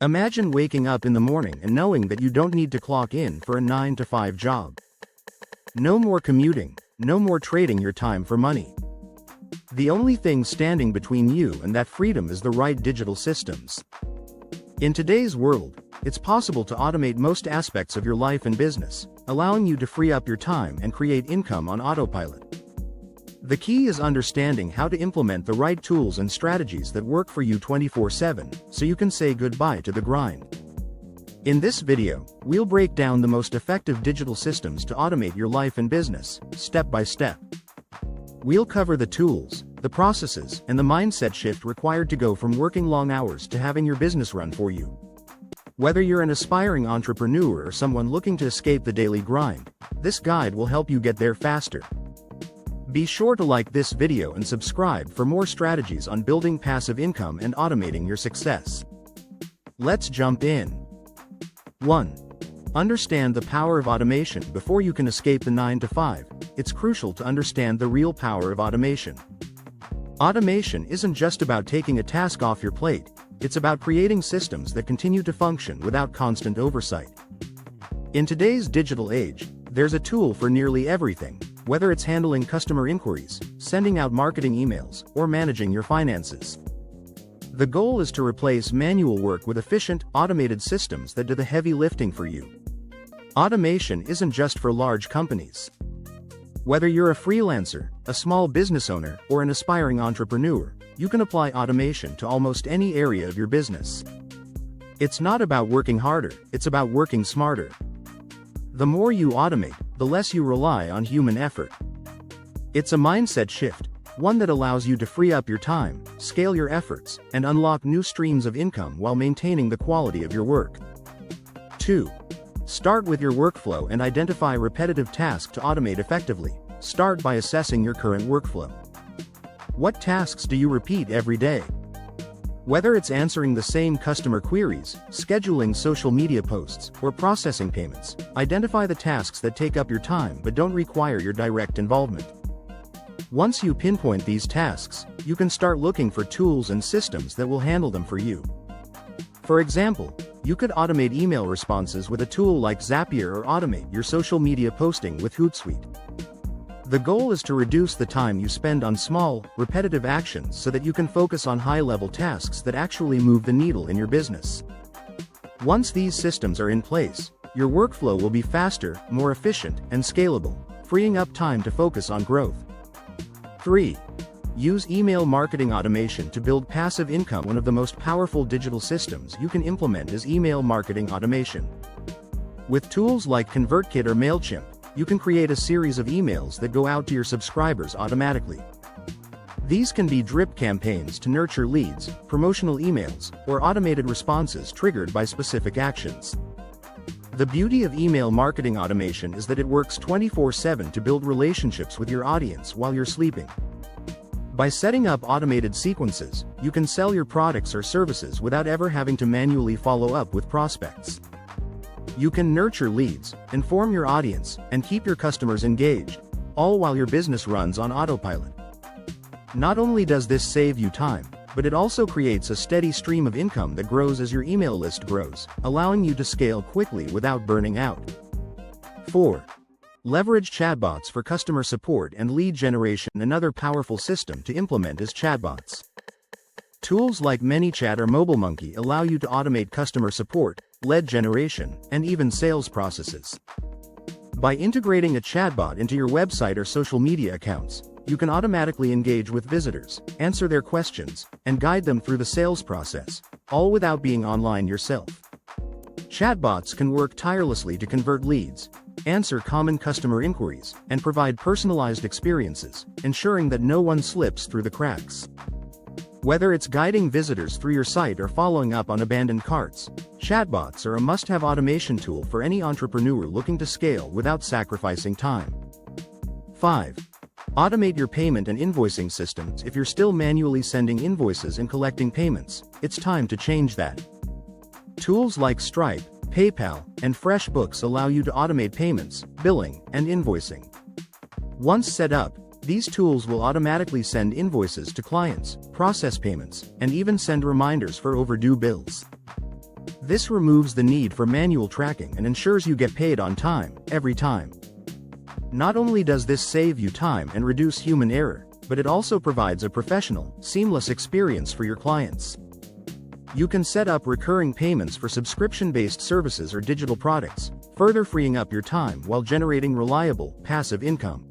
Imagine waking up in the morning and knowing that you don't need to clock in for a 9-to-5 job. No more commuting, no more trading your time for money. The only thing standing between you and that freedom is the right digital systems. In today's world, it's possible to automate most aspects of your life and business, allowing you to free up your time and create income on autopilot. The key is understanding how to implement the right tools and strategies that work for you 24/7, so you can say goodbye to the grind. In this video, we'll break down the most effective digital systems to automate your life and business, step by step. We'll cover the tools, the processes, and the mindset shift required to go from working long hours to having your business run for you. Whether you're an aspiring entrepreneur or someone looking to escape the daily grind, this guide will help you get there faster. Be sure to like this video and subscribe for more strategies on building passive income and automating your success. Let's jump in. 1. Understand the power of automation. Before you can escape the 9-to-5, it's crucial to understand the real power of automation. Automation isn't just about taking a task off your plate, it's about creating systems that continue to function without constant oversight. In today's digital age, there's a tool for nearly everything, whether it's handling customer inquiries, sending out marketing emails, or managing your finances. The goal is to replace manual work with efficient, automated systems that do the heavy lifting for you. Automation isn't just for large companies. Whether you're a freelancer, a small business owner, or an aspiring entrepreneur, you can apply automation to almost any area of your business. It's not about working harder, it's about working smarter. The more you automate, the less you rely on human effort. It's a mindset shift, one that allows you to free up your time, scale your efforts, and unlock new streams of income while maintaining the quality of your work. 2. Start with your workflow and identify repetitive tasks to automate effectively. Start by assessing your current workflow. What tasks do you repeat every day? Whether it's answering the same customer queries, scheduling social media posts, or processing payments, identify the tasks that take up your time but don't require your direct involvement. Once you pinpoint these tasks, you can start looking for tools and systems that will handle them for you. For example, you could automate email responses with a tool like Zapier or automate your social media posting with Hootsuite. The goal is to reduce the time you spend on small, repetitive actions so that you can focus on high-level tasks that actually move the needle in your business. Once these systems are in place, your workflow will be faster, more efficient, and scalable, freeing up time to focus on growth. 3. Use email marketing automation to build passive income. One of the most powerful digital systems you can implement is email marketing automation. With tools like ConvertKit or MailChimp, you can create a series of emails that go out to your subscribers automatically. These can be drip campaigns to nurture leads, promotional emails, or automated responses triggered by specific actions. The beauty of email marketing automation is that it works 24/7 to build relationships with your audience while you're sleeping. By setting up automated sequences, you can sell your products or services without ever having to manually follow up with prospects. You can nurture leads, inform your audience, and keep your customers engaged, all while your business runs on autopilot. Not only does this save you time, but it also creates a steady stream of income that grows as your email list grows, allowing you to scale quickly without burning out. 4. Leverage chatbots for customer support and lead generation. Another powerful system to implement is chatbots. Tools like ManyChat or MobileMonkey allow you to automate customer support, lead generation, and even sales processes. By integrating a chatbot into your website or social media accounts, you can automatically engage with visitors, answer their questions, and guide them through the sales process, all without being online yourself. Chatbots can work tirelessly to convert leads, answer common customer inquiries, and provide personalized experiences, ensuring that no one slips through the cracks. Whether it's guiding visitors through your site or following up on abandoned carts, chatbots are a must-have automation tool for any entrepreneur looking to scale without sacrificing time. 5. Automate your payment and invoicing systems. If you're still manually sending invoices and collecting payments, it's time to change that. Tools like Stripe, PayPal, and FreshBooks allow you to automate payments, billing, and invoicing. Once set up, these tools will automatically send invoices to clients, process payments, and even send reminders for overdue bills. This removes the need for manual tracking and ensures you get paid on time, every time. Not only does this save you time and reduce human error, but it also provides a professional, seamless experience for your clients. You can set up recurring payments for subscription-based services or digital products, further freeing up your time while generating reliable, passive income.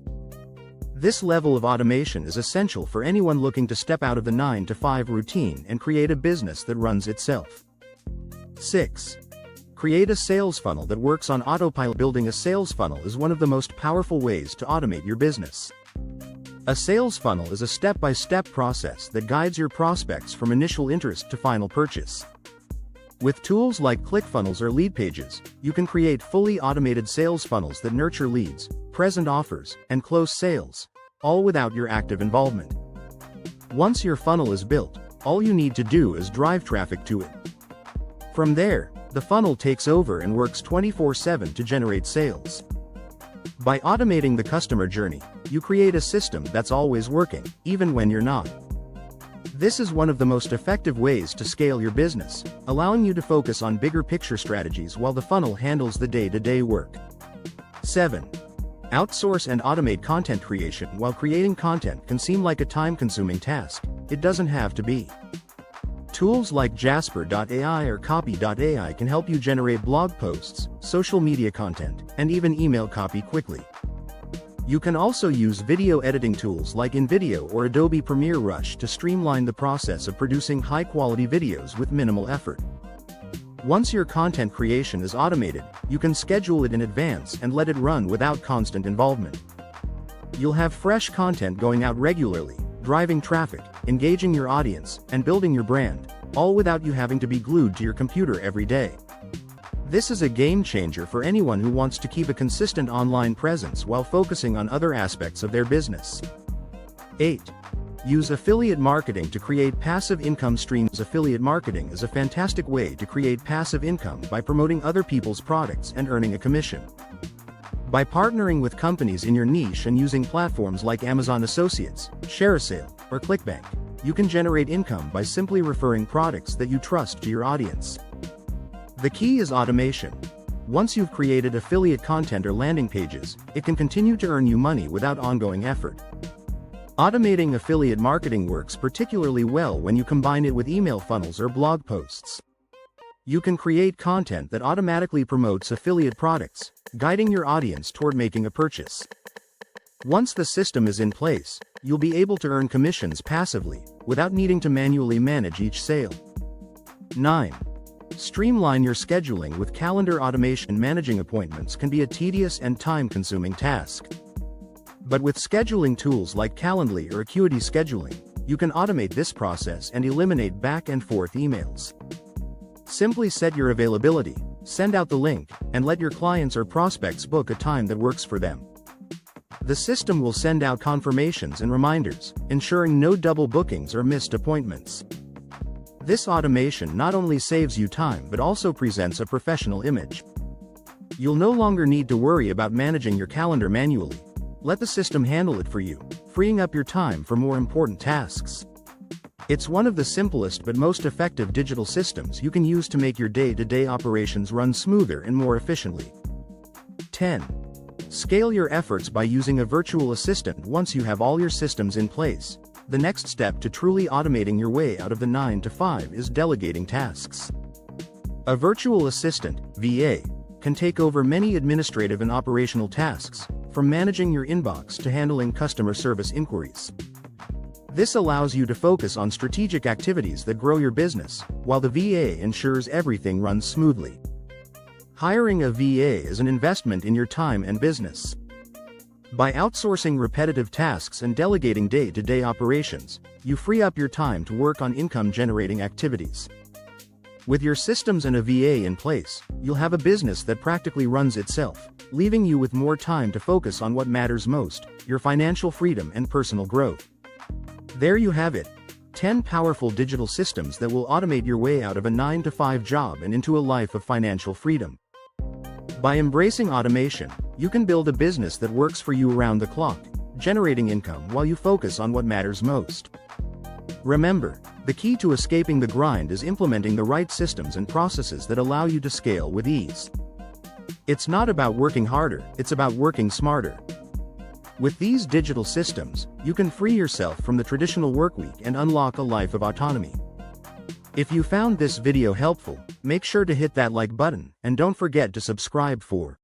This level of automation is essential for anyone looking to step out of the 9-to-5 routine and create a business that runs itself. 6. Create a sales funnel that works on autopilot. Building a sales funnel is one of the most powerful ways to automate your business. A sales funnel is a step-by-step process that guides your prospects from initial interest to final purchase. With tools like ClickFunnels or Lead Pages, you can create fully automated sales funnels that nurture leads, present offers, and close sales, all without your active involvement. Once your funnel is built, all you need to do is drive traffic to it. From there, the funnel takes over and works 24/7 to generate sales. By automating the customer journey, you create a system that's always working, even when you're not. This is one of the most effective ways to scale your business, allowing you to focus on bigger picture strategies while the funnel handles the day-to-day work. 7. Outsource and automate content creation. While creating content can seem like a time-consuming task, it doesn't have to be. Tools like Jasper.ai or Copy.ai can help you generate blog posts, social media content, and even email copy quickly. You can also use video editing tools like InVideo or Adobe Premiere Rush to streamline the process of producing high-quality videos with minimal effort. Once your content creation is automated, you can schedule it in advance and let it run without constant involvement. You'll have fresh content going out regularly, driving traffic, engaging your audience, and building your brand, all without you having to be glued to your computer every day. This is a game changer for anyone who wants to keep a consistent online presence while focusing on other aspects of their business. 8. Use affiliate marketing to create passive income streams. Affiliate marketing is a fantastic way to create passive income by promoting other people's products and earning a commission. By partnering with companies in your niche and using platforms like Amazon Associates, ShareASale, or ClickBank, you can generate income by simply referring products that you trust to your audience. The key is automation. Once you've created affiliate content or landing pages, it can continue to earn you money without ongoing effort. Automating affiliate marketing works particularly well when you combine it with email funnels or blog posts. You can create content that automatically promotes affiliate products, guiding your audience toward making a purchase. Once the system is in place, you'll be able to earn commissions passively, without needing to manually manage each sale. 9. Streamline your scheduling with calendar automation. Managing appointments can be a tedious and time-consuming task. But with scheduling tools like Calendly or Acuity Scheduling, you can automate this process and eliminate back-and-forth emails. Simply set your availability, send out the link, and let your clients or prospects book a time that works for them. The system will send out confirmations and reminders, ensuring no double bookings or missed appointments. This automation not only saves you time but also presents a professional image. You'll no longer need to worry about managing your calendar manually. Let the system handle it for you, freeing up your time for more important tasks. It's one of the simplest but most effective digital systems you can use to make your day-to-day operations run smoother and more efficiently. 10. Scale your efforts by using a virtual assistant. Once you have all your systems in place, the next step to truly automating your way out of the 9-to-5 is delegating tasks. A virtual assistant, VA, can take over many administrative and operational tasks, from managing your inbox to handling customer service inquiries. This allows you to focus on strategic activities that grow your business, while the VA ensures everything runs smoothly. Hiring a VA is an investment in your time and business. By outsourcing repetitive tasks and delegating day-to-day operations, you free up your time to work on income-generating activities. With your systems and a VA in place, you'll have a business that practically runs itself, leaving you with more time to focus on what matters most, your financial freedom and personal growth. There you have it. 10 powerful digital systems that will automate your way out of a 9-to-5 job and into a life of financial freedom. By embracing automation, you can build a business that works for you around the clock, generating income while you focus on what matters most. Remember, The key to escaping the grind is implementing the right systems and processes that allow you to scale with ease. It's not about working harder, it's about working smarter. With these digital systems, you can free yourself from the traditional workweek and unlock a life of autonomy. If you found this video helpful, make sure to hit that like button, and don't forget to subscribe for